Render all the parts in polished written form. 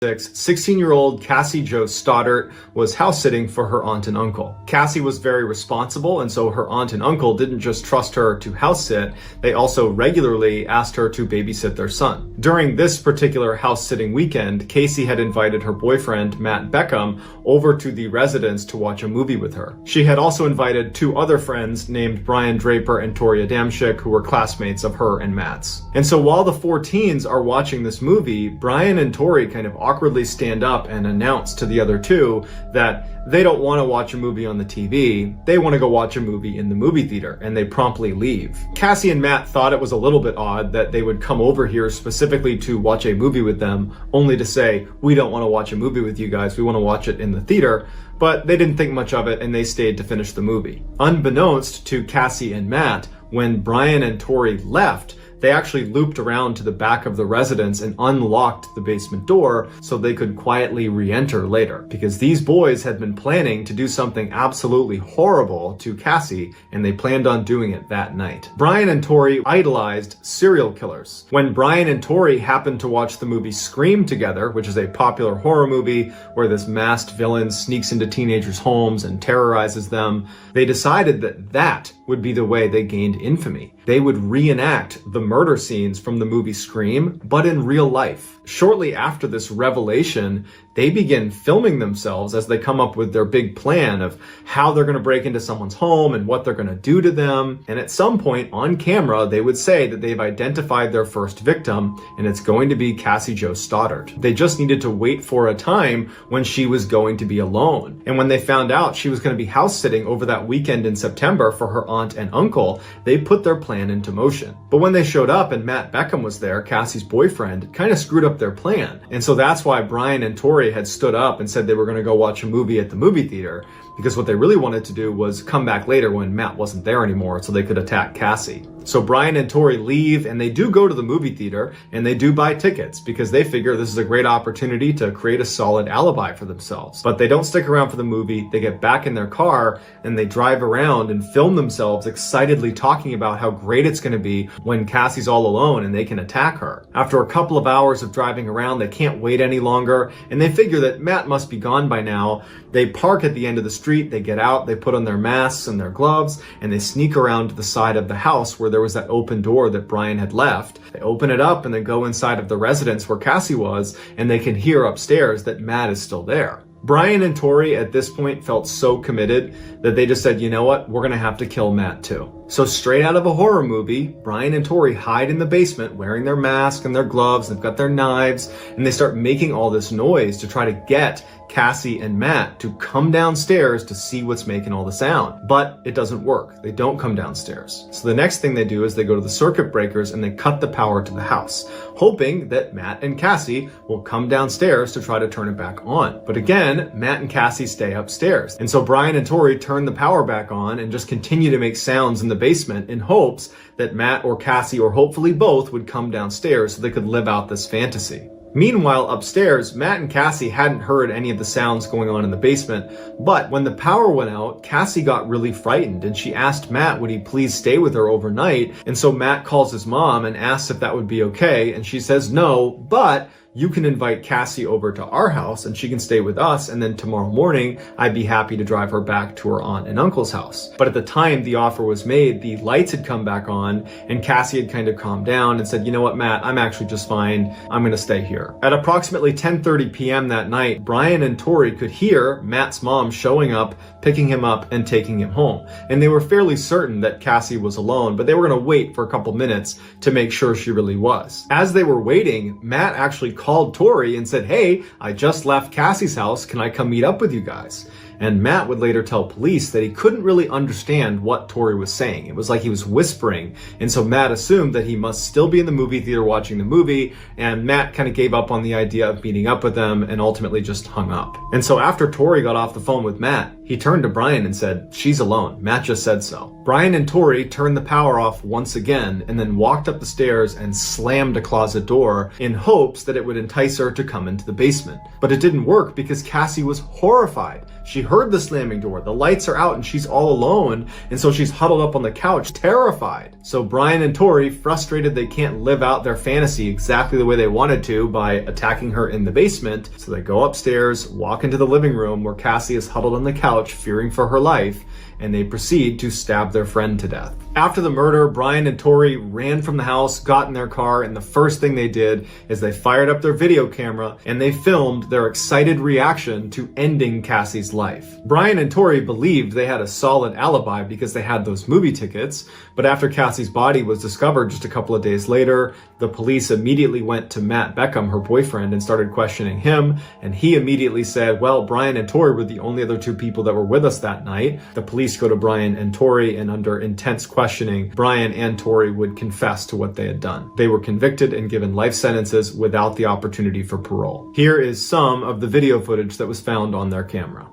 16-year-old Cassie Jo Stoddart was house-sitting for her aunt and uncle. Cassie was very responsible, and so her aunt and uncle didn't just trust her to house-sit, they also regularly asked her to babysit their son. During this particular house-sitting weekend, Casey had invited her boyfriend, Matt Beckham, over to the residence to watch a movie with her. She had also invited two other friends named Brian Draper and Tori Adamczyk, who were classmates of her and Matt's. And so while the four teens are watching this movie, Brian and Tori kind of awkwardly stand up and announce to the other two that they don't want to watch a movie on the TV, they want to go watch a movie in the movie theater, and they promptly leave. Cassie and Matt thought it was a little bit odd that they would come over here specifically to watch a movie with them, only to say, we don't want to watch a movie with you guys, we want to watch it in the theater, but they didn't think much of it and they stayed to finish the movie. Unbeknownst to Cassie and Matt, when Brian and Tori left, they actually looped around to the back of the residence and unlocked the basement door so they could quietly re-enter later. Because these boys had been planning to do something absolutely horrible to Cassie, and they planned on doing it that night. Brian and Tori idolized serial killers. When Brian and Tori happened to watch the movie Scream together, which is a popular horror movie where this masked villain sneaks into teenagers' homes and terrorizes them, they decided that that would be the way they gained infamy. They would reenact the murder scenes from the movie Scream, but in real life. Shortly after this revelation, they begin filming themselves as they come up with their big plan of how they're going to break into someone's home and what they're going to do to them. And at some point on camera, they would say that they've identified their first victim, and it's going to be Cassie Jo Stoddart. They just needed to wait for a time when she was going to be alone. And when they found out she was going to be house sitting over that weekend in September for her aunt and uncle, they put their plan into motion. But when they showed up and Matt Beckham was there, Cassie's boyfriend, it kind of screwed up their plan. And so that's why Brian and Tori had stood up and said they were going to go watch a movie at the movie theater, because what they really wanted to do was come back later when Matt wasn't there anymore so they could attack Cassie. So Brian and Tori leave, and they do go to the movie theater, and they do buy tickets because they figure this is a great opportunity to create a solid alibi for themselves. But they don't stick around for the movie. They get back in their car and they drive around and film themselves excitedly talking about how great it's going to be when Cassie's all alone and they can attack her. After a couple of hours of driving around, they can't wait any longer, and they figure that Matt must be gone by now. They park at the end of the street, they get out, they put on their masks and their gloves, and they sneak around to the side of the house where there was that open door that Brian had left. They open it up and then go inside of the residence where Cassie was, and they can hear upstairs that Matt is still there. Brian and Tori at this point felt so committed that they just said, you know what, we're gonna have to kill Matt too. So straight out of a horror movie, Brian and Tori hide in the basement wearing their mask and their gloves, they've got their knives, and they start making all this noise to try to get Cassie and Matt to come downstairs to see what's making all the sound. But it doesn't work. They don't come downstairs. So the next thing they do is they go to the circuit breakers and they cut the power to the house, hoping that Matt and Cassie will come downstairs to try to turn it back on. But again, Matt and Cassie stay upstairs. And so Brian and Tori turn the power back on and just continue to make sounds in the basement in hopes that Matt or Cassie, or hopefully both, would come downstairs so they could live out this fantasy. Meanwhile, upstairs, Matt and Cassie hadn't heard any of the sounds going on in the basement, but when the power went out, Cassie got really frightened and she asked Matt would he please stay with her overnight, and so Matt calls his mom and asks if that would be okay, and she says no, but you can invite Cassie over to our house and she can stay with us, and then tomorrow morning I'd be happy to drive her back to her aunt and uncle's house. But at the time the offer was made, the lights had come back on and Cassie had kind of calmed down and said, you know what, Matt, I'm actually just fine. I'm going to stay here. At approximately 10:30 p.m. that night, Brian and Tori could hear Matt's mom showing up, picking him up and taking him home. And they were fairly certain that Cassie was alone, but they were going to wait for a couple minutes to make sure she really was. As they were waiting, Matt actually called Tori and said, hey, I just left Cassie's house. Can I come meet up with you guys? And Matt would later tell police that he couldn't really understand what Tori was saying. It was like he was whispering. And so Matt assumed that he must still be in the movie theater watching the movie. And Matt kind of gave up on the idea of meeting up with them and ultimately just hung up. And so after Tori got off the phone with Matt, he turned to Brian and said, she's alone. Matt just said so. Brian and Tori turned the power off once again and then walked up the stairs and slammed a closet door in hopes that it would entice her to come into the basement. But it didn't work because Cassie was horrified. She heard the slamming door. The lights are out and she's all alone. And so she's huddled up on the couch, terrified. So Brian and Tori, frustrated they can't live out their fantasy exactly the way they wanted to by attacking her in the basement. So they go upstairs, walk into the living room where Cassie is huddled on the couch, fearing for her life, and they proceed to stab their friend to death. After the murder, Brian and Tori ran from the house, got in their car, and the first thing they did is they fired up their video camera and they filmed their excited reaction to ending Cassie's life. Brian and Tori believed they had a solid alibi because they had those movie tickets, but after Cassie's body was discovered just a couple of days later, the police immediately went to Matt Beckham, her boyfriend, and started questioning him, and he immediately said, well, Brian and Tori were the only other two people that were with us that night. The police go to Brian and Tori, and under intense questioning, Brian and Tori would confess to what they had done. They were convicted and given life sentences without the opportunity for parole. Here is some of the video footage that was found on their camera.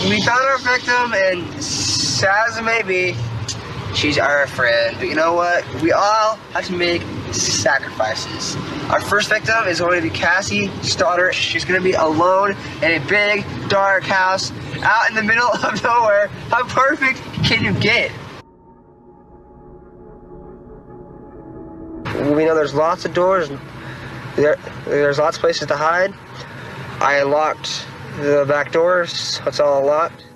We found our victim, and sad as it may be, she's our friend. But you know what? We all have to make sacrifices. Our first victim is going to be Cassie's daughter. She's going to be alone in a big, dark house out in the middle of nowhere. How perfect can you get? We know there's lots of doors. There's lots of places to hide. I locked the back doors, so it's all locked.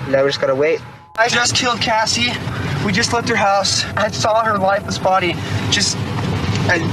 Now we just gotta wait. I just killed Cassie. We just left her house. I saw her lifeless body just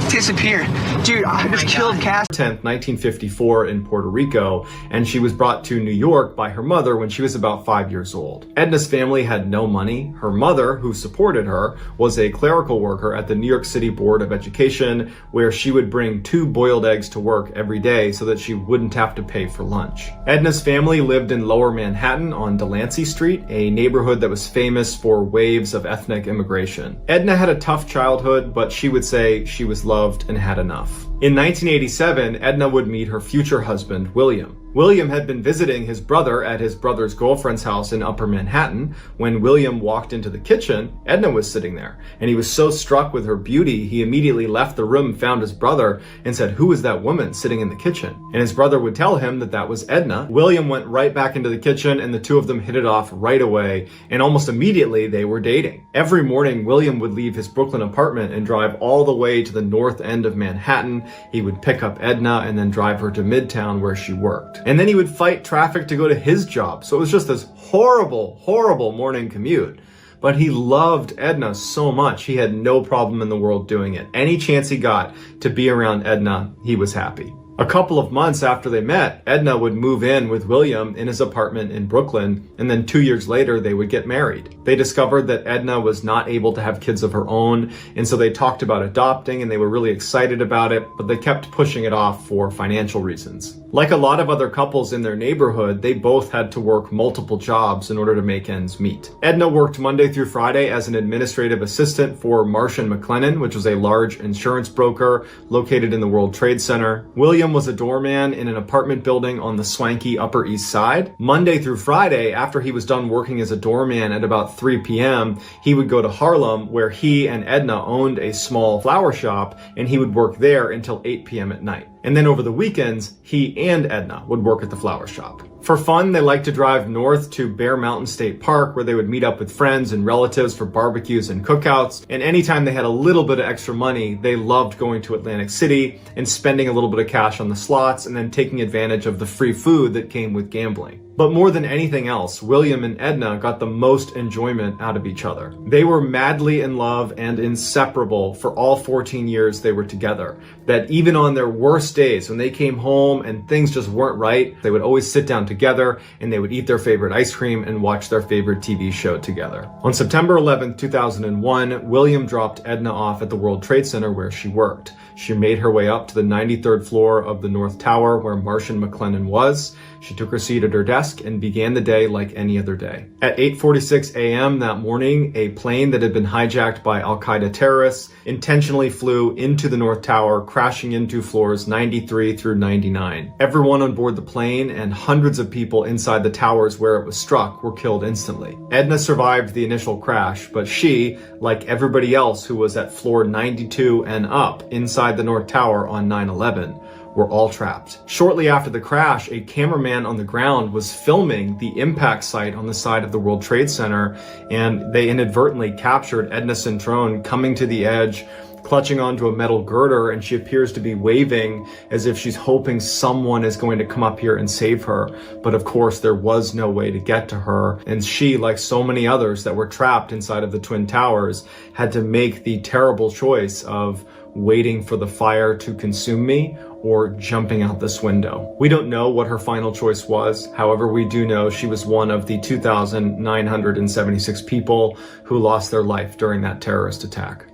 disappear. Dude, I just killed Cassie. 10th, 1954 in Puerto Rico, and she was brought to New York by her mother when she was about 5 years old. Edna's family had no money. Her mother, who supported her, was a clerical worker at the New York City Board of Education, where she would bring 2 boiled eggs to work every day so that she wouldn't have to pay for lunch. Edna's family lived in Lower Manhattan on Delancey Street, a neighborhood that was famous for waves of ethnic immigration. Edna had a tough childhood, but she would say she was loved and had enough. In 1987, Edna would meet her future husband, William. William had been visiting his brother at his brother's girlfriend's house in Upper Manhattan. When William walked into the kitchen, Edna was sitting there, and he was so struck with her beauty, he immediately left the room, found his brother, and said, "Who is that woman sitting in the kitchen?" And his brother would tell him that that was Edna. William went right back into the kitchen, and the two of them hit it off right away, and almost immediately they were dating. Every morning, William would leave his Brooklyn apartment and drive all the way to the north end of Manhattan. He would pick up Edna and then drive her to Midtown where she worked. And then he would fight traffic to go to his job. So it was just this horrible, horrible morning commute. But he loved Edna so much, he had no problem in the world doing it. Any chance he got to be around Edna, he was happy. A couple of months after they met, Edna would move in with William in his apartment in Brooklyn, and then 2 years later, they would get married. They discovered that Edna was not able to have kids of her own, and so they talked about adopting, and they were really excited about it, but they kept pushing it off for financial reasons. Like a lot of other couples in their neighborhood, they both had to work multiple jobs in order to make ends meet. Edna worked Monday through Friday as an administrative assistant for Marsh & McLennan, which was a large insurance broker located in the World Trade Center. William was a doorman in an apartment building on the swanky Upper East Side. Monday through Friday, after he was done working as a doorman at about 3 p.m., he would go to Harlem, where he and Edna owned a small flower shop, and he would work there until 8 p.m. at night. And then over the weekends, he and Edna would work at the flower shop. For fun, they liked to drive north to Bear Mountain State Park, where they would meet up with friends and relatives for barbecues and cookouts. And anytime they had a little bit of extra money, they loved going to Atlantic City and spending a little bit of cash on the slots and then taking advantage of the free food that came with gambling. But more than anything else, William and Edna got the most enjoyment out of each other. They were madly in love and inseparable for all 14 years they were together. That even on their worst days, when they came home and things just weren't right, they would always sit down together and they would eat their favorite ice cream and watch their favorite TV show together. On September 11, 2001, William dropped Edna off at the World Trade Center where she worked. She made her way up to the 93rd floor of the North Tower where Marsh & McLennan was. She took her seat at her desk and began the day like any other day. At 8:46 a.m. that morning, a plane that had been hijacked by Al-Qaeda terrorists intentionally flew into the North Tower, crashing into floors 93 through 99. Everyone on board the plane and hundreds of people inside the towers where it was struck were killed instantly. Edna survived the initial crash, but she, like everybody else who was at floor 92 and up inside the North Tower on 9/11, were all trapped. Shortly after the crash, a cameraman on the ground was filming the impact site on the side of the World Trade Center, and they inadvertently captured Edna Centrone coming to the edge, clutching onto a metal girder, and she appears to be waving as if she's hoping someone is going to come up here and save her. But of course, there was no way to get to her, and she, like so many others that were trapped inside of the Twin Towers, had to make the terrible choice of waiting for the fire to consume me or jumping out this window. We don't know what her final choice was. However, we do know she was one of the 2,976 people who lost their life during that terrorist attack.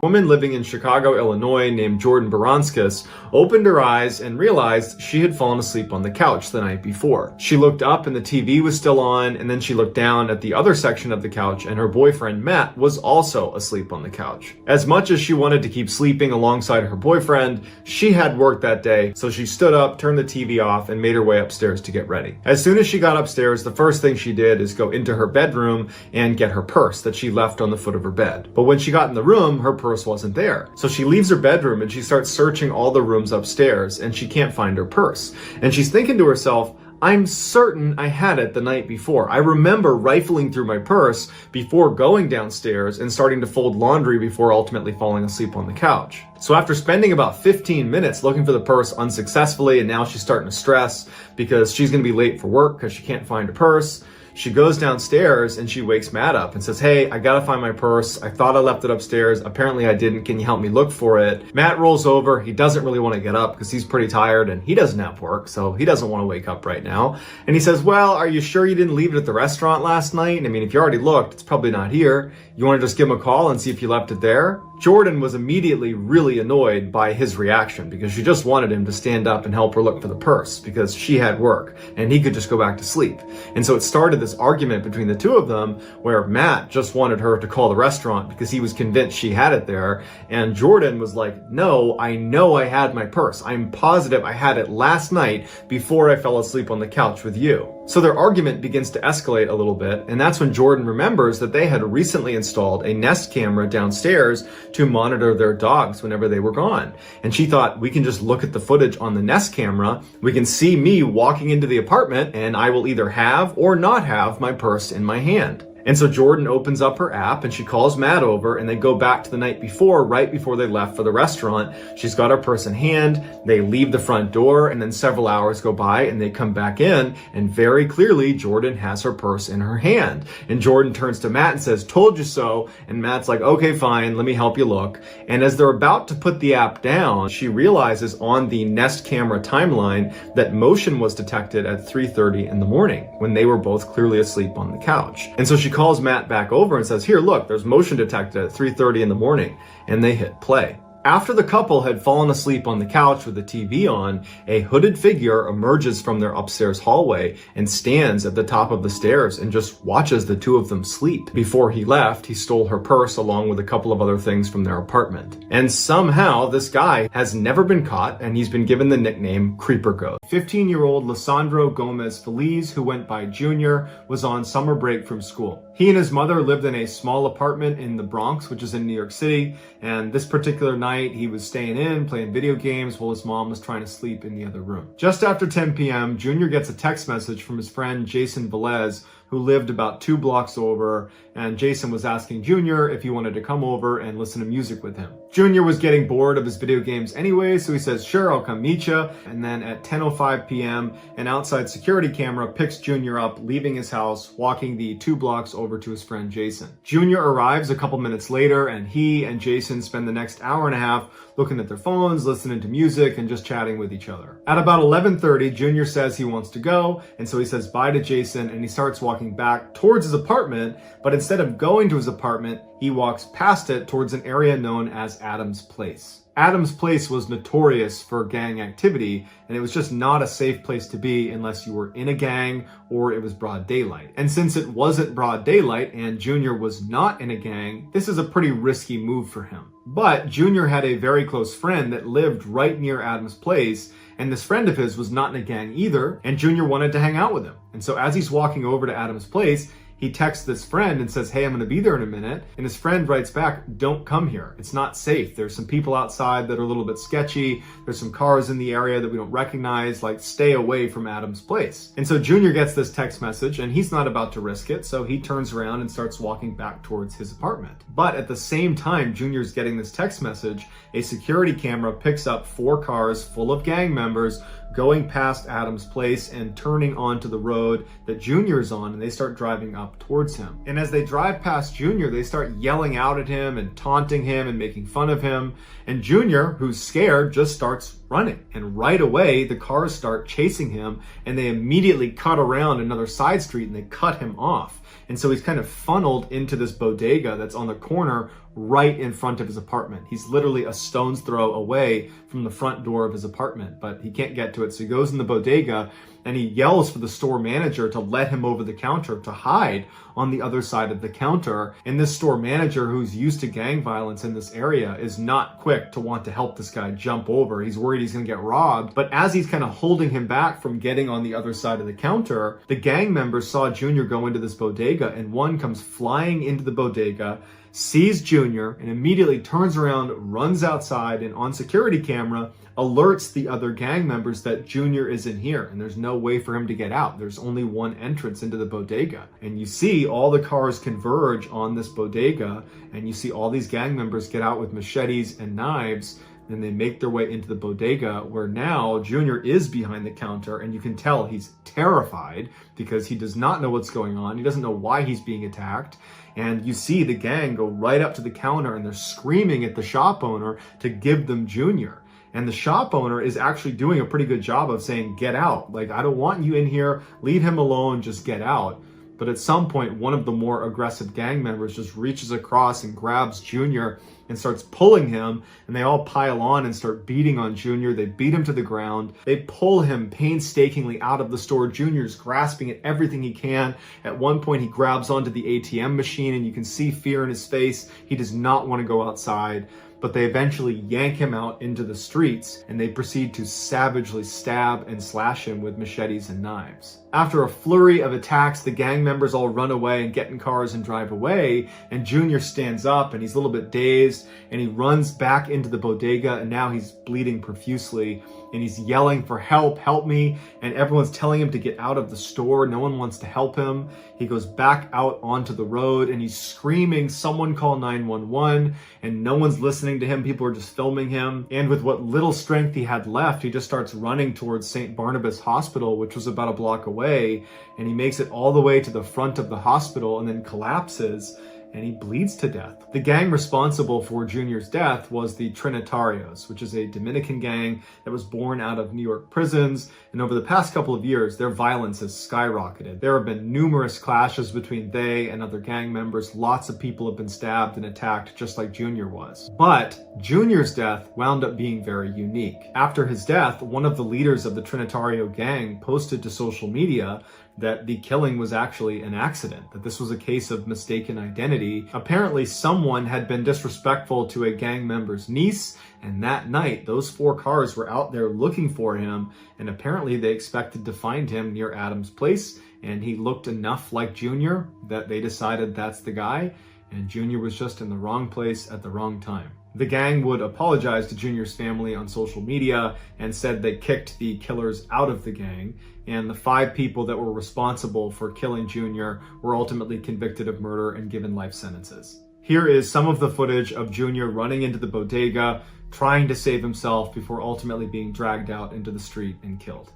A woman living in Chicago, Illinois, named Jordan Baranskis opened her eyes and realized she had fallen asleep on the couch the night before. She looked up and the TV was still on, and then she looked down at the other section of the couch and her boyfriend, Matt, was also asleep on the couch. As much as she wanted to keep sleeping alongside her boyfriend, she had work that day, so she stood up, turned the TV off, and made her way upstairs to get ready. As soon as she got upstairs, the first thing she did is go into her bedroom and get her purse that she left on the foot of her bed. But when she got in the room, her purse wasn't there. So she leaves her bedroom and she starts searching all the rooms upstairs, and she can't find her purse. And she's thinking to herself, I'm certain I had it the night before. I remember rifling through my purse before going downstairs and starting to fold laundry before ultimately falling asleep on the couch. So after spending about 15 minutes looking for the purse unsuccessfully, and now she's starting to stress because she's going to be late for work because she can't find her purse, she goes downstairs and she wakes Matt up and says, hey, I gotta find my purse. I thought I left it upstairs. Apparently I didn't. Can you help me look for it? Matt rolls over. He doesn't really want to get up because he's pretty tired and he doesn't have work, so he doesn't want to wake up right now. And he says, well, are you sure you didn't leave it at the restaurant last night? I mean, if you already looked, it's probably not here. You want to just give him a call and see if you left it there? Jordan was immediately really annoyed by his reaction because she just wanted him to stand up and help her look for the purse because she had work and he could just go back to sleep. And so it started this argument between the two of them where Matt just wanted her to call the restaurant because he was convinced she had it there. And Jordan was like, no, I know I had my purse. I'm positive I had it last night before I fell asleep on the couch with you. So their argument begins to escalate a little bit, and that's when Jordan remembers that they had recently installed a Nest camera downstairs to monitor their dogs whenever they were gone. And she thought, we can just look at the footage on the Nest camera, we can see me walking into the apartment, and I will either have or not have my purse in my hand. And so Jordan opens up her app and she calls Matt over, and they go back to the night before, right before they left for the restaurant. She's got her purse in hand, they leave the front door, and then several hours go by and they come back in, and very clearly Jordan has her purse in her hand. And Jordan turns to Matt and says, told you so. And Matt's like, okay, fine, let me help you look. And as they're about to put the app down, she realizes on the Nest camera timeline that motion was detected at 3:30 in the morning when they were both clearly asleep on the couch. And so she calls Matt back over and says, here, look, there's motion detected at 3:30 in the morning, and they hit play. After the couple had fallen asleep on the couch with the TV on, a hooded figure emerges from their upstairs hallway and stands at the top of the stairs and just watches the two of them sleep. Before he left, he stole her purse along with a couple of other things from their apartment. And somehow this guy has never been caught, and he's been given the nickname Creeper Ghost. 15-year-old Lisandro Gomez Feliz, who went by Junior, was on summer break from school. He and his mother lived in a small apartment in the Bronx, which is in New York City, and this particular night he was staying in, playing video games while his mom was trying to sleep in the other room. Just after 10 p.m., Junior gets a text message from his friend Jason Velez, who lived about 2 blocks over, and Jason was asking Junior if he wanted to come over and listen to music with him. Junior was getting bored of his video games anyway, so he says, sure, I'll come meet you. And then at 10:05 p.m., an outside security camera picks Junior up, leaving his house, walking the 2 blocks over to his friend Jason. Junior arrives a couple minutes later, and he and Jason spend the next hour and a half looking at their phones, listening to music, and just chatting with each other. At about 11:30, Junior says he wants to go, and so he says bye to Jason, and he starts walking back towards his apartment, but instead of going to his apartment, he walks past it towards an area known as Adam's Place. Adams Place was notorious for gang activity, and it was just not a safe place to be unless you were in a gang or it was broad daylight. And since it wasn't broad daylight and Junior was not in a gang, this is a pretty risky move for him. But Junior had a very close friend that lived right near Adams Place, and this friend of his was not in a gang either, and Junior wanted to hang out with him. And so as he's walking over to Adams Place, he texts this friend and says, hey, I'm gonna be there in a minute. And his friend writes back, don't come here. It's not safe. There's some people outside that are a little bit sketchy. There's some cars in the area that we don't recognize. Like, stay away from Adams Place. And so Junior gets this text message and he's not about to risk it. So he turns around and starts walking back towards his apartment. But at the same time Junior's getting this text message, a security camera picks up 4 cars full of gang members going past Adams Place and turning onto the road that Junior's on, and they start driving up towards him. And as they drive past Junior, they start yelling out at him and taunting him and making fun of him. And Junior, who's scared, just starts running. And right away, the cars start chasing him, and they immediately cut around another side street and they cut him off. And so he's kind of funneled into this bodega that's on the corner right in front of his apartment. He's literally a stone's throw away from the front door of his apartment, but he can't get to it. So he goes in the bodega and he yells for the store manager to let him over the counter, to hide on the other side of the counter. And this store manager, who's used to gang violence in this area, is not quick to want to help this guy jump over. He's worried he's gonna get robbed. But as he's kind of holding him back from getting on the other side of the counter, the gang members saw Junior go into this bodega, and one comes flying into the bodega, sees Junior, and immediately turns around, runs outside, and on security camera alerts the other gang members that Junior is in here and there's no way for him to get out. There's only one entrance into the bodega. And you see all the cars converge on this bodega, and you see all these gang members get out with machetes and knives, and they make their way into the bodega, where now Junior is behind the counter, and you can tell he's terrified because he does not know what's going on. He doesn't know why he's being attacked. And you see the gang go right up to the counter and they're screaming at the shop owner to give them Junior. And the shop owner is actually doing a pretty good job of saying, get out. Like, I don't want you in here. Leave him alone. Just get out. But at some point, one of the more aggressive gang members just reaches across and grabs Junior and starts pulling him, and they all pile on and start beating on Junior. They beat him to the ground. They pull him painstakingly out of the store. Junior's grasping at everything he can. At one point, he grabs onto the ATM machine, and you can see fear in his face. He does not want to go outside. But they eventually yank him out into the streets, and they proceed to savagely stab and slash him with machetes and knives. After a flurry of attacks, the gang members all run away and get in cars and drive away, and Junior stands up and he's a little bit dazed, and he runs back into the bodega, and now he's bleeding profusely, and he's yelling for help, help me, and everyone's telling him to get out of the store. No one wants to help him. He goes back out onto the road and he's screaming, someone call 911, and no one's listening to him. People are just filming him. And with what little strength he had left, he just starts running towards St. Barnabas Hospital, which was about a block away, and he makes it all the way to the front of the hospital and then collapses, and he bleeds to death. The gang responsible for Junior's death was the Trinitarios, which is a Dominican gang that was born out of New York prisons. And over the past couple of years, their violence has skyrocketed. There have been numerous clashes between they and other gang members. Lots of people have been stabbed and attacked, just like Junior was. But Junior's death wound up being very unique. After his death, one of the leaders of the Trinitario gang posted to social media that the killing was actually an accident, that this was a case of mistaken identity. Apparently, someone had been disrespectful to a gang member's niece, and that night, those 4 cars were out there looking for him, and apparently they expected to find him near Adams Place, and he looked enough like Junior that they decided that's the guy, and Junior was just in the wrong place at the wrong time. The gang would apologize to Junior's family on social media and said they kicked the killers out of the gang, and the 5 people that were responsible for killing Junior were ultimately convicted of murder and given life sentences. Here is some of the footage of Junior running into the bodega, trying to save himself before ultimately being dragged out into the street and killed.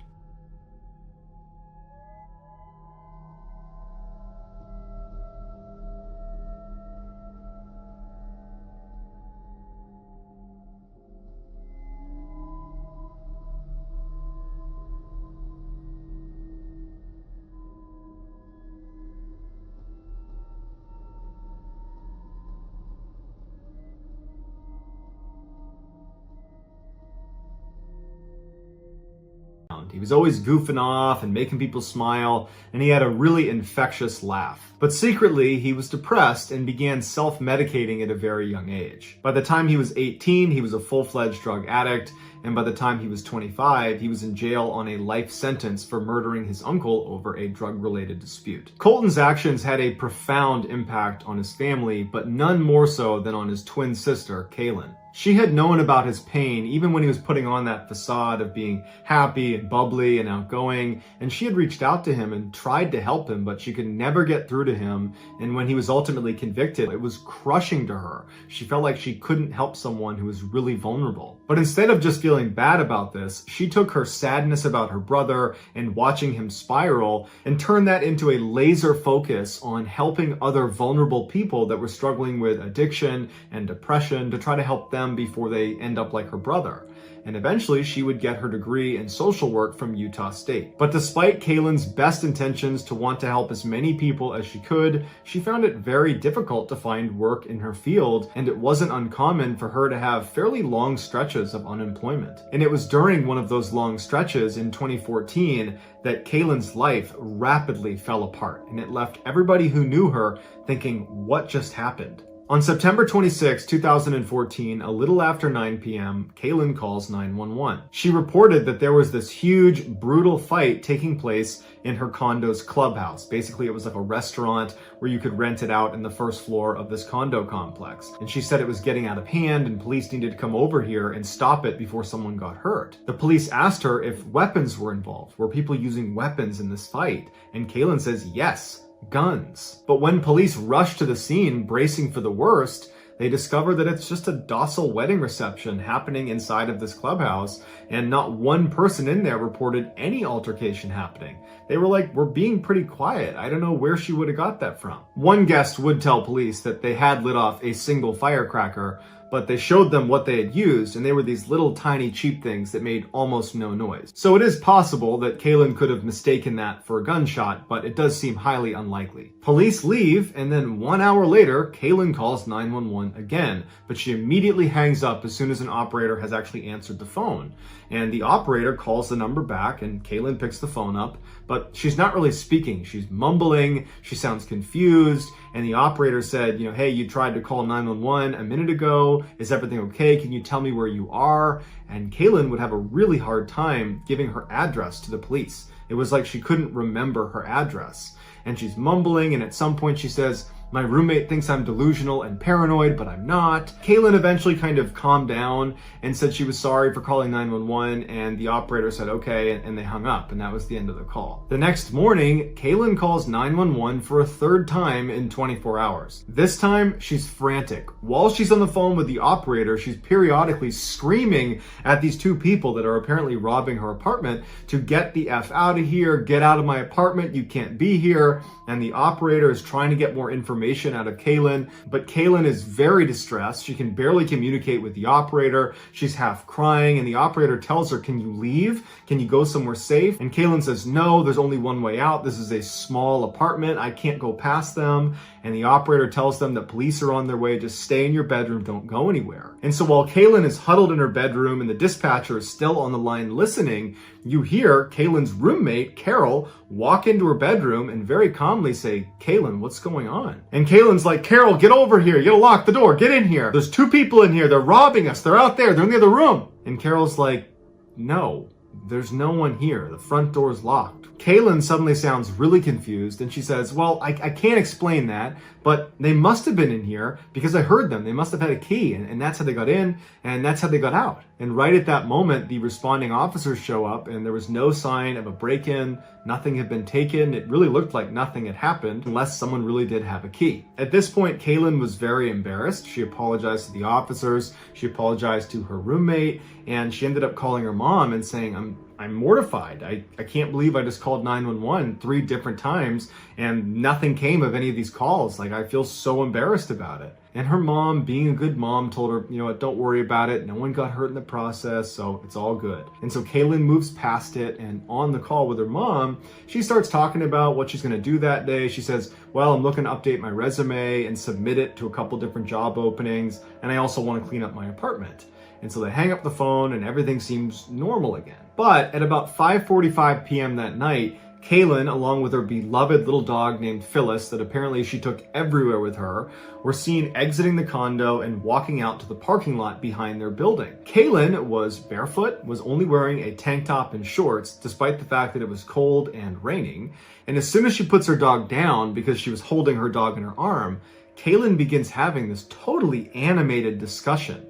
He was always goofing off and making people smile, and he had a really infectious laugh. But secretly, he was depressed and began self-medicating at a very young age. By the time he was 18, he was a full-fledged drug addict, and by the time he was 25, he was in jail on a life sentence for murdering his uncle over a drug-related dispute. Colton's actions had a profound impact on his family, but none more so than on his twin sister, Kaylin. She had known about his pain even when he was putting on that facade of being happy and bubbly and outgoing, and she had reached out to him and tried to help him, but she could never get through to him, and when he was ultimately convicted, it was crushing to her. She felt like she couldn't help someone who was really vulnerable. But instead of just feeling bad about this, she took her sadness about her brother and watching him spiral and turned that into a laser focus on helping other vulnerable people that were struggling with addiction and depression to try to help them before they end up like her brother. And eventually she would get her degree in social work from Utah State. But despite Kaylin's best intentions to want to help as many people as she could, she found it very difficult to find work in her field, and it wasn't uncommon for her to have fairly long stretches of unemployment. And it was during one of those long stretches in 2014 that Kaylin's life rapidly fell apart, and it left everybody who knew her thinking, what just happened? On September 26, 2014, a little after 9 p.m., Kaylin calls 911. She reported that there was this huge, brutal fight taking place in her condo's clubhouse. Basically, it was like a restaurant where you could rent it out in the first floor of this condo complex. And she said it was getting out of hand and police needed to come over here and stop it before someone got hurt. The police asked her if weapons were involved. Were people using weapons in this fight? And Kaylin says yes. Guns. But when police rush to the scene, bracing for the worst, they discover that it's just a docile wedding reception happening inside of this clubhouse, and not one person in there reported any altercation happening. They were like, we're being pretty quiet. I don't know where she would have got that from. One guest would tell police that they had lit off a single firecracker, but they showed them what they had used, and they were these little tiny cheap things that made almost no noise. So it is possible that Kaylin could have mistaken that for a gunshot, but it does seem highly unlikely. Police leave, and then 1 hour later, Kaylin calls 911 again, but she immediately hangs up as soon as an operator has actually answered the phone. And the operator calls the number back, and Kaylin picks the phone up, but she's not really speaking. She's mumbling, she sounds confused, and the operator said, hey, you tried to call 911 a minute ago. Is everything okay? Can you tell me where you are? And Kaylin would have a really hard time giving her address to the police. It was like she couldn't remember her address. And she's mumbling, and at some point she says, my roommate thinks I'm delusional and paranoid, but I'm not. Kaylin eventually kind of calmed down and said she was sorry for calling 911, and the operator said okay, and they hung up, and that was the end of the call. The next morning, Kaylin calls 911 for a third time in 24 hours. This time, she's frantic. While she's on the phone with the operator, she's periodically screaming at these two people that are apparently robbing her apartment to get the F out of here, get out of my apartment, you can't be here. And the operator is trying to get more information out of Kaylin, but Kaylin is very distressed. She can barely communicate with the operator. She's half crying, and the operator tells her, can you leave? Can you go somewhere safe? And Kaylin says, no, there's only one way out. This is a small apartment. I can't go past them. And the operator tells them that police are on their way. Just stay in your bedroom. Don't go anywhere. And so while Kaylin is huddled in her bedroom and the dispatcher is still on the line listening, you hear Kaylin's roommate, Carol, walk into her bedroom and very calmly say, Kaylin, what's going on? And Kaylin's like, Carol, get over here. You gotta lock the door. Get in here. There's two people in here. They're robbing us. They're out there. They're in the other room. And Carol's like, no, there's no one here. The front door's locked. Kaylin suddenly sounds really confused, and she says, well, I can't explain that, but they must have been in here because I heard them. They must have had a key, and that's how they got in, and that's how they got out. And right at that moment, the responding officers show up, and there was no sign of a break-in. Nothing had been taken. It really looked like nothing had happened unless someone really did have a key. At this point, Kaylin was very embarrassed. She apologized to the officers. She apologized to her roommate, and she ended up calling her mom and saying, I'm mortified. I can't believe I just called 911 3 different times and nothing came of any of these calls. Like, I feel so embarrassed about it. And her mom, being a good mom, told her, don't worry about it. No one got hurt in the process, so it's all good. And so Kaylin moves past it, and on the call with her mom, she starts talking about what she's gonna do that day. She says, well, I'm looking to update my resume and submit it to a couple different job openings, and I also wanna clean up my apartment. And so they hang up the phone and everything seems normal again. But at about 5:45 p.m. that night, Kaylin, along with her beloved little dog named Phyllis that apparently she took everywhere with her, were seen exiting the condo and walking out to the parking lot behind their building. Kaylin was barefoot, was only wearing a tank top and shorts, despite the fact that it was cold and raining. And as soon as she puts her dog down, because she was holding her dog in her arm, Kaylin begins having this totally animated discussion,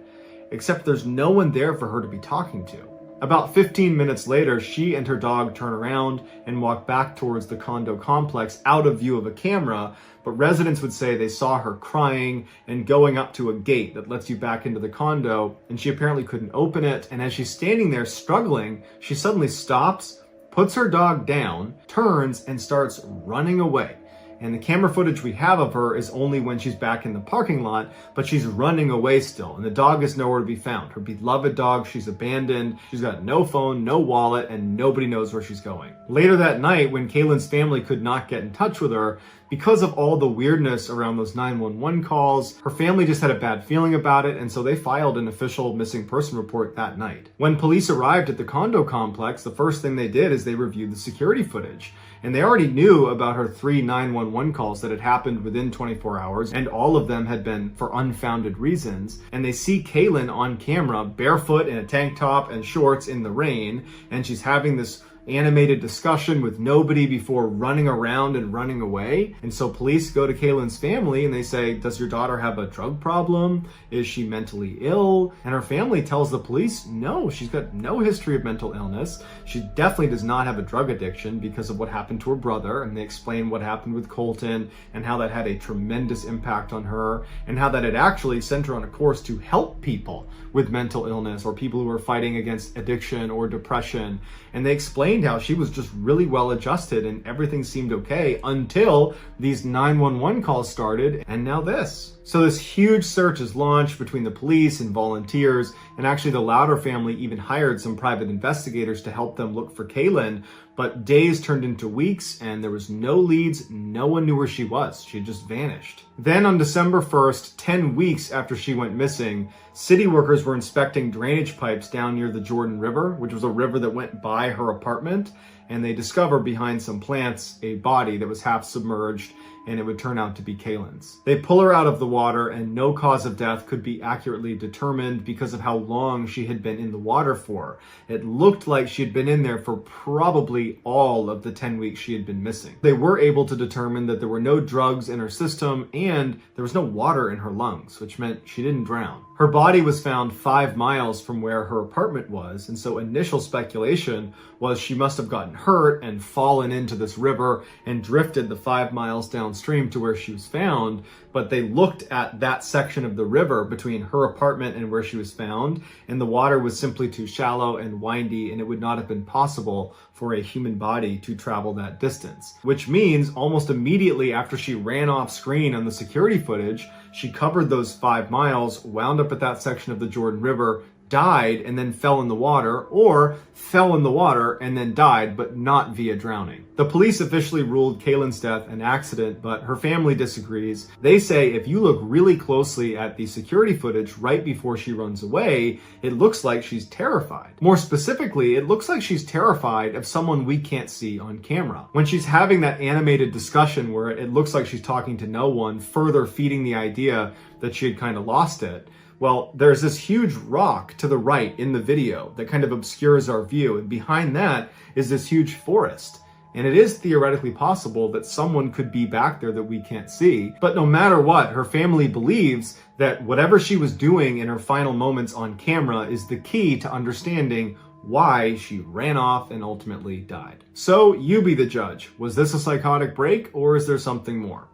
except there's no one there for her to be talking to. About 15 minutes later, she and her dog turn around and walk back towards the condo complex out of view of a camera, but residents would say they saw her crying and going up to a gate that lets you back into the condo, and she apparently couldn't open it, and as she's standing there struggling, she suddenly stops, puts her dog down, turns, and starts running away. And the camera footage we have of her is only when she's back in the parking lot, but she's running away still, and the dog is nowhere to be found. Her beloved dog, she's abandoned, she's got no phone, no wallet, and nobody knows where she's going. Later that night, when Kaylin's family could not get in touch with her, because of all the weirdness around those 911 calls, her family just had a bad feeling about it, and so they filed an official missing person report that night. When police arrived at the condo complex, the first thing they did is they reviewed the security footage. And they already knew about her 3 911 calls that had happened within 24 hours, and all of them had been for unfounded reasons. And they see Kaylin on camera, barefoot in a tank top and shorts in the rain, and she's having this animated discussion with nobody before running around and running away. And so police go to Kaylin's family and they say, does your daughter have a drug problem? Is she mentally ill? And her family tells the police, no, she's got no history of mental illness. She definitely does not have a drug addiction because of what happened to her brother. And they explain what happened with Colton and how that had a tremendous impact on her, and how that had actually sent her on a course to help people with mental illness or people who are fighting against addiction or depression. And they explained how she was just really well adjusted and everything seemed okay until these 911 calls started, and now this. So this huge search is launched between the police and volunteers, and actually the Louder family even hired some private investigators to help them look for Kaylin. But days turned into weeks and there was no leads, no one knew where she was. She had just vanished. Then on December 1st, 10 weeks after she went missing, city workers were inspecting drainage pipes down near the Jordan River, which was a river that went by her apartment, and they discovered behind some plants a body that was half submerged, and it would turn out to be Kaylin's. They pull her out of the water and no cause of death could be accurately determined because of how long she had been in the water for. It looked like she had been in there for probably all of the 10 weeks she had been missing. They were able to determine that there were no drugs in her system and there was no water in her lungs, which meant she didn't drown. Her body was found 5 miles from where her apartment was, and so initial speculation was she must have gotten hurt and fallen into this river and drifted the 5 miles downstream to where she was found. But they looked at that section of the river between her apartment and where she was found, and the water was simply too shallow and windy, and it would not have been possible for a human body to travel that distance. Which means almost immediately after she ran off screen on the security footage, she covered those 5 miles, wound up at that section of the Jordan River, died, and then fell in the water, or fell in the water and then died, but not via drowning. The police officially ruled Kaylin's death an accident, but her family disagrees. They say if you look really closely at the security footage right before she runs away, it looks like she's terrified. More specifically, it looks like she's terrified of someone we can't see on camera. When she's having that animated discussion where it looks like she's talking to no one, further feeding the idea that she had kind of lost it, well, there's this huge rock to the right in the video that kind of obscures our view, and behind that is this huge forest. And it is theoretically possible that someone could be back there that we can't see. But no matter what, her family believes that whatever she was doing in her final moments on camera is the key to understanding why she ran off and ultimately died. So you be the judge. Was this a psychotic break, or is there something more?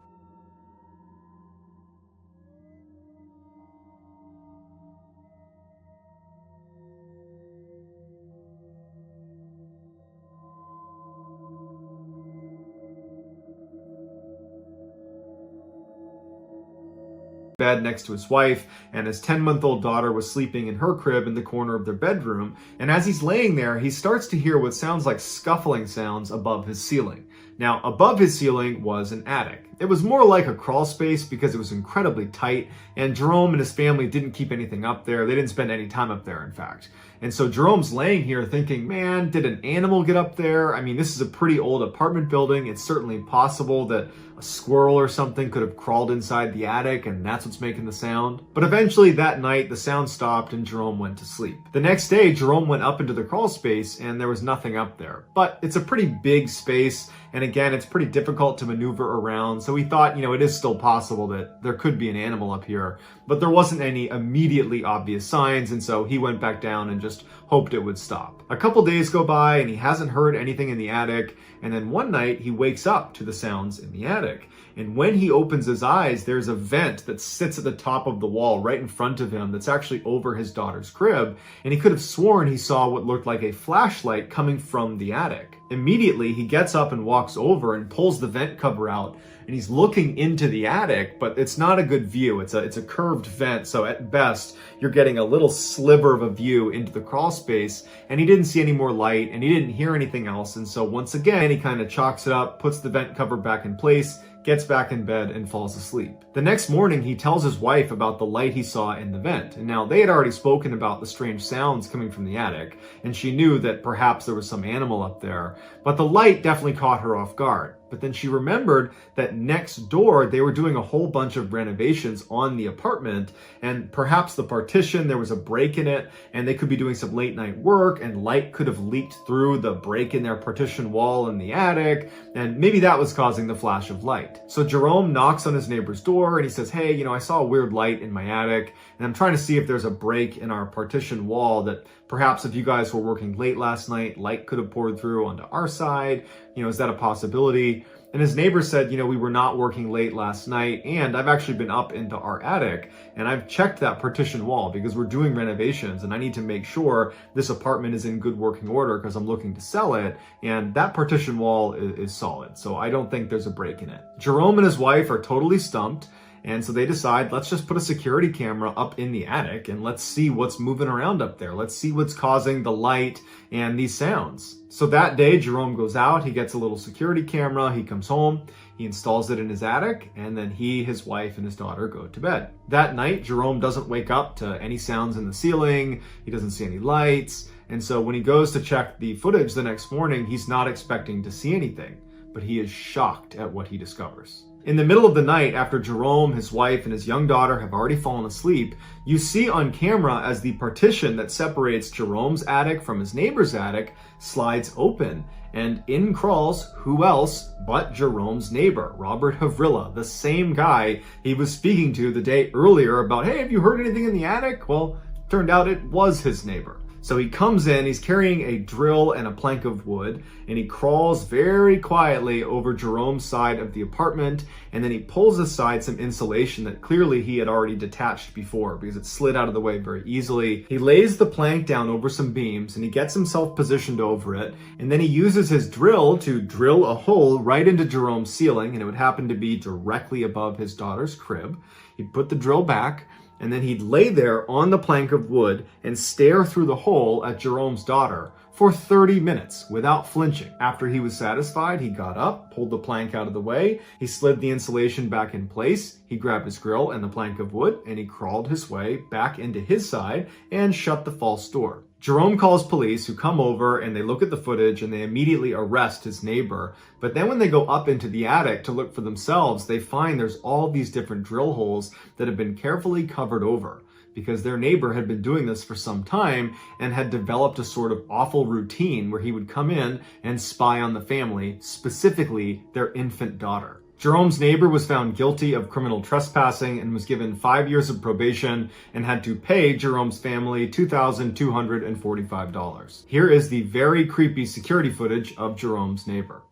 bed next to his wife, and his 10-month-old daughter was sleeping in her crib in the corner of their bedroom. And as he's laying there, he starts to hear what sounds like scuffling sounds above his ceiling. Now, above his ceiling was an attic. It was more like a crawl space because it was incredibly tight, and Jerome and his family didn't keep anything up there. They didn't spend any time up there, in fact. And so Jerome's laying here thinking, man, did an animal get up there? I mean, this is a pretty old apartment building. It's certainly possible that a squirrel or something could have crawled inside the attic, and that's what's making the sound. But eventually that night, the sound stopped and Jerome went to sleep. The next day, Jerome went up into the crawl space and there was nothing up there. But it's a pretty big space, and again, it's pretty difficult to maneuver around. So he thought, it is still possible that there could be an animal up here, but there wasn't any immediately obvious signs, and so he went back down and just hoped it would stop. A couple days go by and he hasn't heard anything in the attic, and then one night he wakes up to the sounds in the attic. And when he opens his eyes, there's a vent that sits at the top of the wall right in front of him that's actually over his daughter's crib, and he could have sworn he saw what looked like a flashlight coming from the attic. Immediately, he gets up and walks over and pulls the vent cover out, and he's looking into the attic, but it's not a good view. It's a curved vent, so at best, you're getting a little sliver of a view into the crawl space, and he didn't see any more light, and he didn't hear anything else, and so once again, he kind of chalks it up, puts the vent cover back in place, gets back in bed, and falls asleep. The next morning, he tells his wife about the light he saw in the vent. And now they had already spoken about the strange sounds coming from the attic, and she knew that perhaps there was some animal up there, but the light definitely caught her off guard. But then she remembered that next door, they were doing a whole bunch of renovations on the apartment, and perhaps the partition, there was a break in it, and they could be doing some late night work, and light could have leaked through the break in their partition wall in the attic, and maybe that was causing the flash of light. So Jerome knocks on his neighbor's door and he says, hey, I saw a weird light in my attic, and I'm trying to see if there's a break in our partition wall that perhaps if you guys were working late last night, light could have poured through onto our side. Is that a possibility? And his neighbor said, we were not working late last night, and I've actually been up into our attic, and I've checked that partition wall because we're doing renovations, and I need to make sure this apartment is in good working order because I'm looking to sell it, and that partition wall is solid, so I don't think there's a break in it. Jerome and his wife are totally stumped, and so they decide, let's just put a security camera up in the attic and let's see what's moving around up there. Let's see what's causing the light and these sounds. So that day, Jerome goes out, he gets a little security camera, he comes home, he installs it in his attic, and then he, his wife, and his daughter go to bed. That night, Jerome doesn't wake up to any sounds in the ceiling, he doesn't see any lights, and so when he goes to check the footage the next morning, he's not expecting to see anything, but he is shocked at what he discovers. In the middle of the night, after Jerome, his wife, and his young daughter have already fallen asleep, you see on camera as the partition that separates Jerome's attic from his neighbor's attic slides open, and in crawls who else but Jerome's neighbor, Robert Havrilla, the same guy he was speaking to the day earlier about, hey, have you heard anything in the attic? Well, turned out it was his neighbor. So he comes in, he's carrying a drill and a plank of wood, and he crawls very quietly over Jerome's side of the apartment, and then he pulls aside some insulation that clearly he had already detached before because it slid out of the way very easily. He lays the plank down over some beams, and he gets himself positioned over it, and then he uses his drill to drill a hole right into Jerome's ceiling, and it would happen to be directly above his daughter's crib. He'd put the drill back, and then he'd lay there on the plank of wood and stare through the hole at Jerome's daughter for 30 minutes without flinching. After he was satisfied, he got up, pulled the plank out of the way, he slid the insulation back in place, he grabbed his grill and the plank of wood, and he crawled his way back into his side and shut the false door. Jerome calls police, who come over and they look at the footage and they immediately arrest his neighbor. But then when they go up into the attic to look for themselves, they find there's all these different drill holes that have been carefully covered over because their neighbor had been doing this for some time and had developed a sort of awful routine where he would come in and spy on the family, specifically their infant daughter. Jerome's neighbor was found guilty of criminal trespassing and was given 5 years of probation and had to pay Jerome's family $2,245. Here is the very creepy security footage of Jerome's neighbor.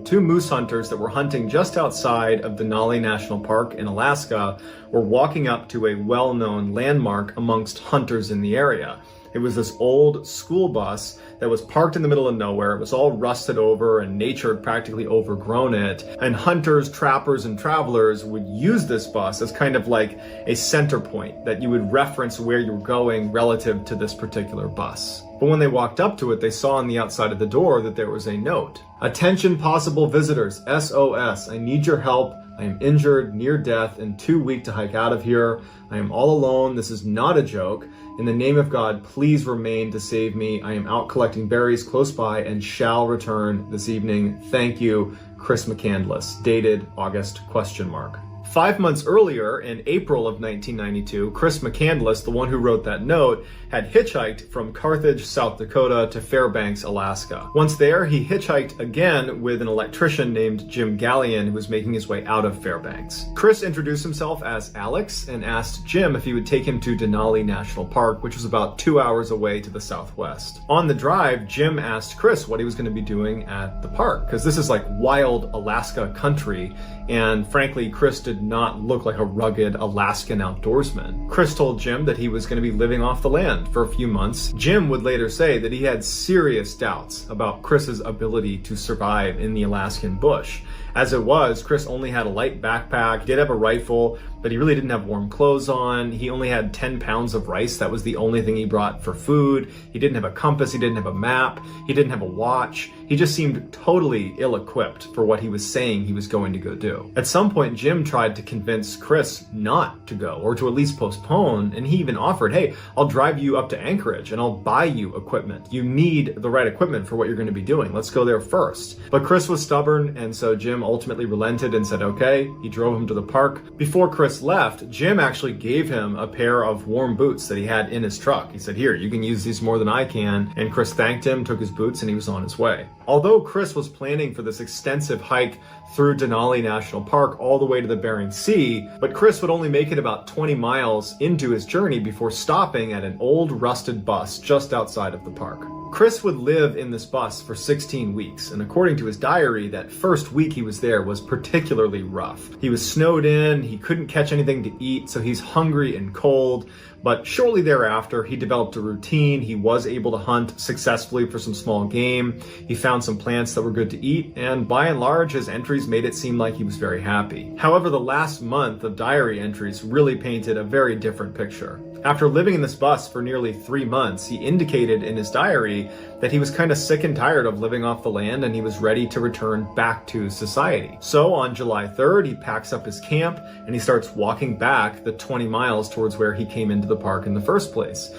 Two moose hunters that were hunting just outside of Denali National Park in Alaska were walking up to a well-known landmark amongst hunters in the area. It was this old school bus that was parked in the middle of nowhere. It was all rusted over and nature had practically overgrown it. And hunters, trappers, and travelers would use this bus as kind of like a center point that you would reference where you were going relative to this particular bus. But when they walked up to it, they saw on the outside of the door that there was a note. "Attention possible visitors, SOS, I need your help. I am injured, near death, and too weak to hike out of here. I am all alone. This is not a joke. In the name of God, please remain to save me. I am out collecting berries close by and shall return this evening. Thank you, Chris McCandless." Dated August ? 5 months earlier, in April of 1992, Chris McCandless, the one who wrote that note, had hitchhiked from Carthage, South Dakota to Fairbanks, Alaska. Once there, he hitchhiked again with an electrician named Jim Gallion, who was making his way out of Fairbanks. Chris introduced himself as Alex and asked Jim if he would take him to Denali National Park, which was about 2 hours away to the southwest. On the drive, Jim asked Chris what he was going to be doing at the park, because this is like wild Alaska country, and frankly, Chris did not look like a rugged Alaskan outdoorsman. Chris told Jim that he was going to be living off the land for a few months. Jim would later say that he had serious doubts about Chris's ability to survive in the Alaskan bush. As it was, Chris only had a light backpack, he did have a rifle, but he really didn't have warm clothes on. He only had 10 pounds of rice. That was the only thing he brought for food. He didn't have a compass, he didn't have a map, he didn't have a watch. He just seemed totally ill-equipped for what he was saying he was going to go do. At some point, Jim tried to convince Chris not to go, or to at least postpone, and he even offered, "Hey, I'll drive you up to Anchorage and I'll buy you equipment. You need the right equipment for what you're going to be doing. Let's go there first." But Chris was stubborn, and so Jim ultimately relented and said okay. He drove him to the park. Before Chris left, Jim actually gave him a pair of warm boots that he had in his truck. He said, "Here, you can use these more than I can." And Chris thanked him, took his boots, and he was on his way. Although Chris was planning for this extensive hike through Denali National Park all the way to the Bering Sea, but Chris would only make it about 20 miles into his journey before stopping at an old rusted bus just outside of the park. Chris would live in this bus for 16 weeks, and according to his diary, that first week he was there was particularly rough. He was snowed in, he couldn't catch anything to eat, so he's hungry and cold. But shortly thereafter, he developed a routine. He was able to hunt successfully for some small game. He found some plants that were good to eat, and by and large, his entries made it seem like he was very happy. However, the last month of diary entries really painted a very different picture. After living in this bus for nearly 3 months, he indicated in his diary that he was kind of sick and tired of living off the land and he was ready to return back to society. So on July 3rd, he packs up his camp and he starts walking back the 20 miles towards where he came into the park in the first place.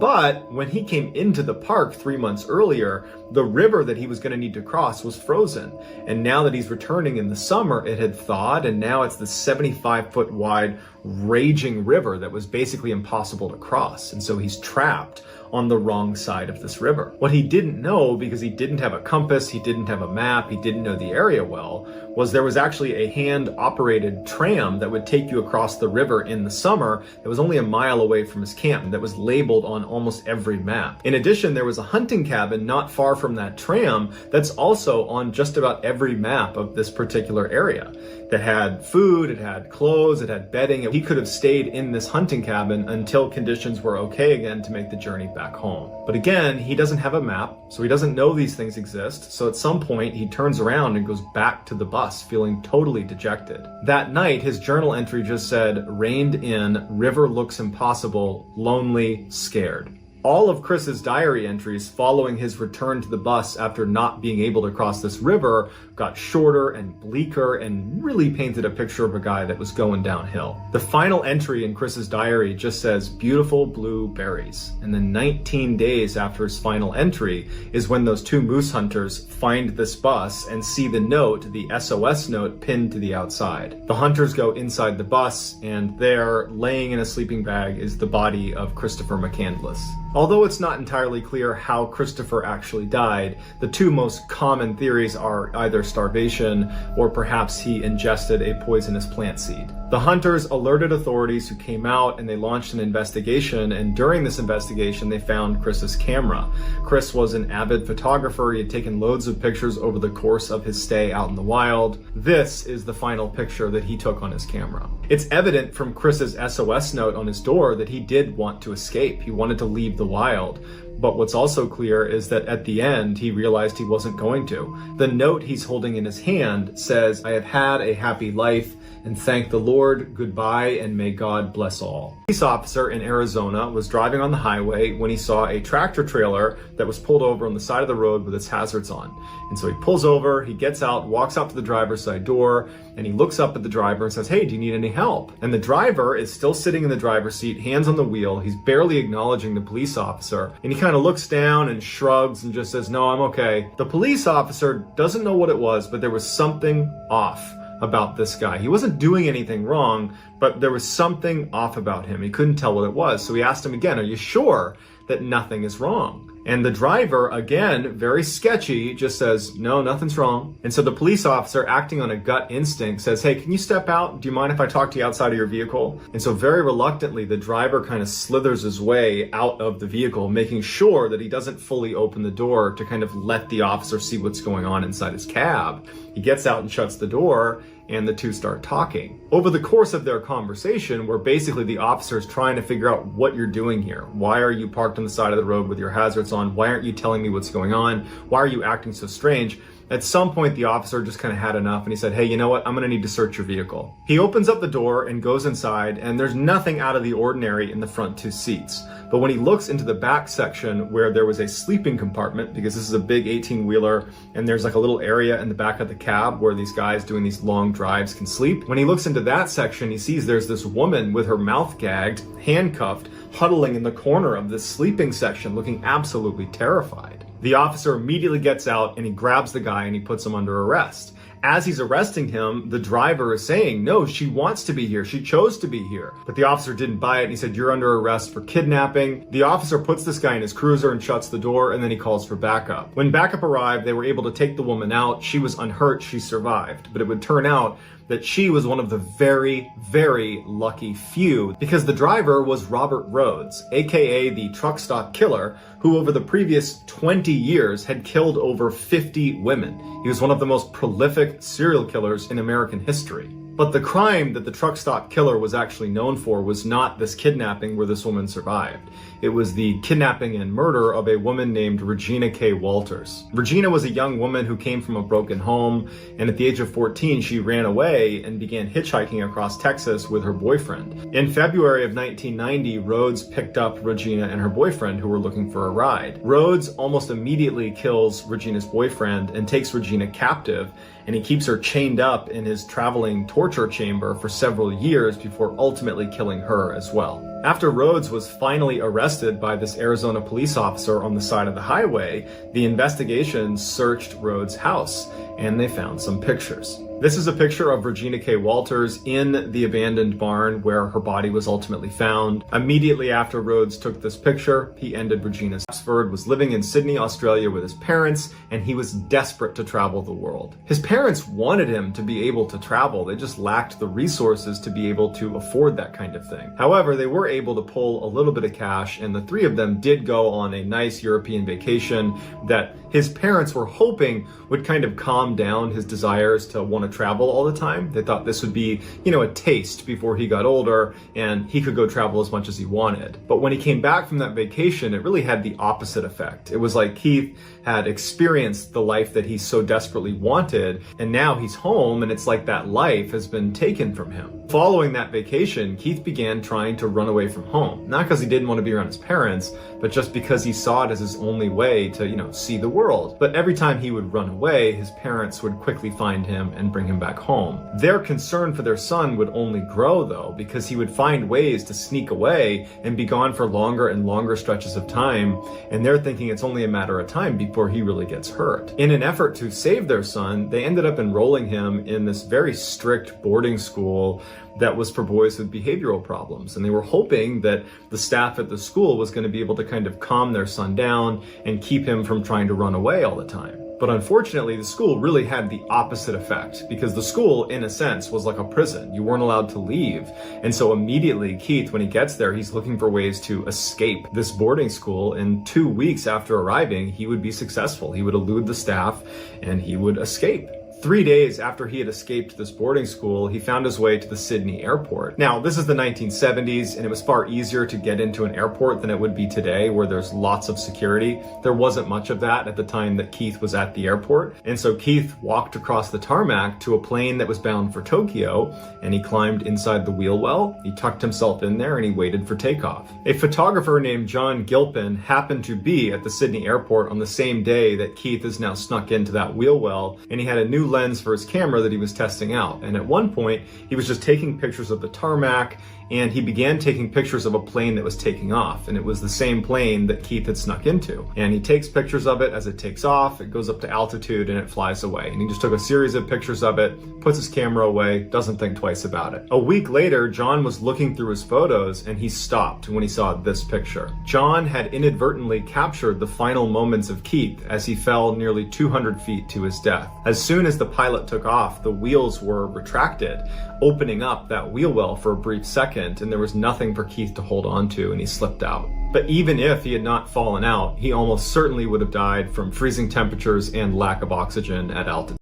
But when he came into the park 3 months earlier, the river that he was going to need to cross was frozen. And now that he's returning in the summer, it had thawed, and now it's the 75-foot wide raging river that was basically impossible to cross. And so he's trapped on the wrong side of this river. What he didn't know, because he didn't have a compass, he didn't have a map, he didn't know the area well, was there was actually a hand-operated tram that would take you across the river in the summer that was only a mile away from his camp and that was labeled on almost every map. In addition, there was a hunting cabin not far from that tram that's also on just about every map of this particular area that had food, it had clothes, it had bedding. He could have stayed in this hunting cabin until conditions were okay again to make the journey back home. But again, he doesn't have a map, so he doesn't know these things exist. So at some point, he turns around and goes back to the bus, feeling totally dejected. That night, his journal entry just said, "Reined in, river looks impossible, lonely, scared." All of Chris's diary entries following his return to the bus after not being able to cross this river got shorter and bleaker and really painted a picture of a guy that was going downhill. The final entry in Chris's diary just says, "Beautiful blue berries." And then 19 days after his final entry is when those two moose hunters find this bus and see the note, the SOS note, pinned to the outside. The hunters go inside the bus, and there, laying in a sleeping bag, is the body of Christopher McCandless. Although it's not entirely clear how Christopher actually died, the two most common theories are either starvation or perhaps he ingested a poisonous plant seed. The hunters alerted authorities who came out and they launched an investigation, and during this investigation they found Chris's camera. Chris was an avid photographer. He had taken loads of pictures over the course of his stay out in the wild. This is the final picture that he took on his camera. It's evident from Chris's SOS note on his door that he did want to escape. He wanted to leave the wild. But what's also clear is that at the end, he realized he wasn't going to. The note he's holding in his hand says, "I have had a happy life, and thank the Lord, goodbye, and may God bless all." A police officer in Arizona was driving on the highway when he saw a tractor trailer that was pulled over on the side of the road with its hazards on. And so he pulls over, he gets out, walks out to the driver's side door, and he looks up at the driver and says, "Hey, do you need any help?" And the driver is still sitting in the driver's seat, hands on the wheel. He's barely acknowledging the police officer. And he kind of looks down and shrugs and just says, "No, I'm okay." The police officer doesn't know what it was, but there was something off about this guy. He wasn't doing anything wrong, but there was something off about him. He couldn't tell what it was. So he asked him again, "Are you sure that nothing is wrong?" And the driver, again, very sketchy, just says, "No, nothing's wrong." And so the police officer, acting on a gut instinct, says, "Hey, can you step out? Do you mind if I talk to you outside of your vehicle?" And so very reluctantly, the driver kind of slithers his way out of the vehicle, making sure that he doesn't fully open the door to kind of let the officer see what's going on inside his cab. He gets out and shuts the door, and the two start talking. Over the course of their conversation, where basically the officer is trying to figure out what you're doing here. Why are you parked on the side of the road with your hazards on? Why aren't you telling me what's going on? Why are you acting so strange? At some point, the officer just kind of had enough and he said, "Hey, you know what? I'm going to need to search your vehicle." He opens up the door and goes inside, and there's nothing out of the ordinary in the front two seats. But when he looks into the back section where there was a sleeping compartment, because this is a big 18-wheeler, and there's like a little area in the back of the cab where these guys doing these long drives can sleep. When he looks into that section, he sees there's this woman with her mouth gagged, handcuffed, huddling in the corner of this sleeping section, looking absolutely terrified. The officer immediately gets out and he grabs the guy and he puts him under arrest. As he's arresting him, the driver is saying, "No, she wants to be here. She chose to be here." But the officer didn't buy it, and he said, "You're under arrest for kidnapping." The officer puts this guy in his cruiser and shuts the door, and then he calls for backup. When backup arrived, they were able to take the woman out. She was unhurt. She survived. But it would turn out that she was one of the very, very lucky few, because the driver was Robert Rhodes, aka the truck stop killer, who over the previous 20 years had killed over 50 women. He was one of the most prolific serial killers in American history. But the crime that the truck stop killer was actually known for was not this kidnapping where this woman survived. It was the kidnapping and murder of a woman named Regina K. Walters. Regina was a young woman who came from a broken home, and at the age of 14, she ran away and began hitchhiking across Texas with her boyfriend. In February of 1990, Rhodes picked up Regina and her boyfriend, who were looking for a ride. Rhodes almost immediately kills Regina's boyfriend and takes Regina captive, and he keeps her chained up in his traveling torture chamber for several years before ultimately killing her as well. After Rhodes was finally arrested by this Arizona police officer on the side of the highway, the investigation searched Rhodes' house, and they found some pictures. This is a picture of Regina K. Walters in the abandoned barn where her body was ultimately found. Immediately after Rhodes took this picture, he ended Regina's life. Abbotsford was living in Sydney, Australia with his parents, and he was desperate to travel the world. His parents wanted him to be able to travel. They just lacked the resources to be able to afford that kind of thing. However, they were able to pull a little bit of cash, and the three of them did go on a nice European vacation that his parents were hoping would kind of calm down his desires to want to travel all the time. They thought this would be, a taste before he got older and he could go travel as much as he wanted. But when he came back from that vacation, it really had the opposite effect. It was like Keith had experienced the life that he so desperately wanted, and now he's home and it's like that life has been taken from him. Following that vacation, Keith began trying to run away from home. Not because he didn't want to be around his parents, but just because he saw it as his only way to, see the world. But every time he would run away, his parents would quickly find him and bring him back home. Their concern for their son would only grow, though, because he would find ways to sneak away and be gone for longer and longer stretches of time, and they're thinking it's only a matter of time before he really gets hurt. In an effort to save their son, they ended up enrolling him in this very strict boarding school that was for boys with behavioral problems. And they were hoping that the staff at the school was going to be able to kind of calm their son down and keep him from trying to run away all the time. But unfortunately, the school really had the opposite effect, because the school, in a sense, was like a prison. You weren't allowed to leave. And so immediately, Keith, when he gets there, he's looking for ways to escape this boarding school. And 2 weeks after arriving, he would be successful. He would elude the staff and he would escape. 3 days after he had escaped this boarding school, he found his way to the Sydney airport. Now, this is the 1970s, and it was far easier to get into an airport than it would be today, where there's lots of security. There wasn't much of that at the time that Keith was at the airport. And so Keith walked across the tarmac to a plane that was bound for Tokyo, and he climbed inside the wheel well. He tucked himself in there and he waited for takeoff. A photographer named John Gilpin happened to be at the Sydney airport on the same day that Keith is now snuck into that wheel well, and he had a new lens for his camera that he was testing out. And at one point, he was just taking pictures of the tarmac, and he began taking pictures of a plane that was taking off. And it was the same plane that Keith had snuck into. And he takes pictures of it as it takes off, it goes up to altitude, and it flies away. And he just took a series of pictures of it, puts his camera away, doesn't think twice about it. A week later, John was looking through his photos, and he stopped when he saw this picture. John had inadvertently captured the final moments of Keith as he fell nearly 200 feet to his death. As soon as the pilot took off, the wheels were retracted, opening up that wheel well for a brief second, and there was nothing for Keith to hold on to, and he slipped out. But even if he had not fallen out, he almost certainly would have died from freezing temperatures and lack of oxygen at altitude.